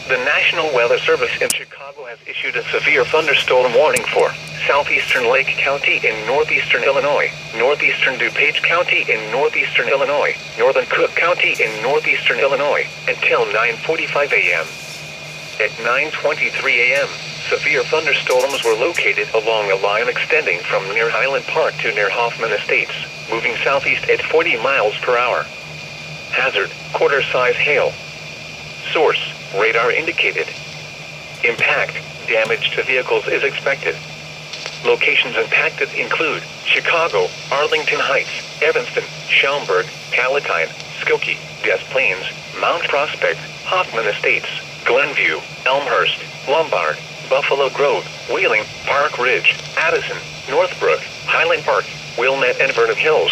The National Weather Service in Chicago has issued a severe thunderstorm warning for southeastern Lake County in northeastern Illinois, northeastern DuPage County in northeastern Illinois, northern Cook County in northeastern Illinois, until 9:45 a.m. At 9:23 a.m., severe thunderstorms were located along a line extending from near Highland Park to near Hoffman Estates, moving southeast at 40 miles per hour. Hazard, quarter-size hail. Source, radar indicated. Impact, damage to vehicles is expected. Locations impacted include Chicago, Arlington Heights, Evanston, Schaumburg, Palatine, Skokie, Des Plaines, Mount Prospect, Hoffman Estates, Glenview, Elmhurst, Lombard, Buffalo Grove, Wheeling, Park Ridge, Addison, Northbrook, Highland Park, Wilmette and Vernon Hills.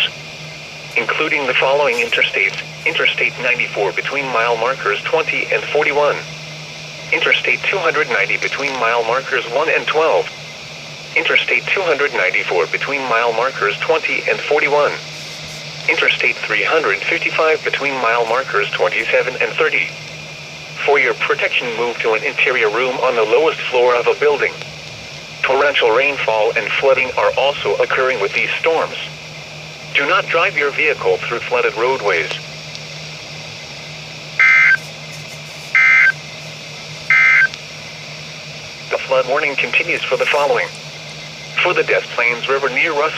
Including the following interstates: Interstate 94 between mile markers 20 and 41. Interstate 290 between mile markers 1 and 12. Interstate 294 between mile markers 20 and 41. Interstate 355 between mile markers 27 and 30. For your protection, move to an interior room on the lowest floor of a building. Torrential rainfall and flooding are also occurring with these storms. Do not drive your vehicle through flooded roadways. The flood warning continues for the following. For the Des Plaines River near Russell,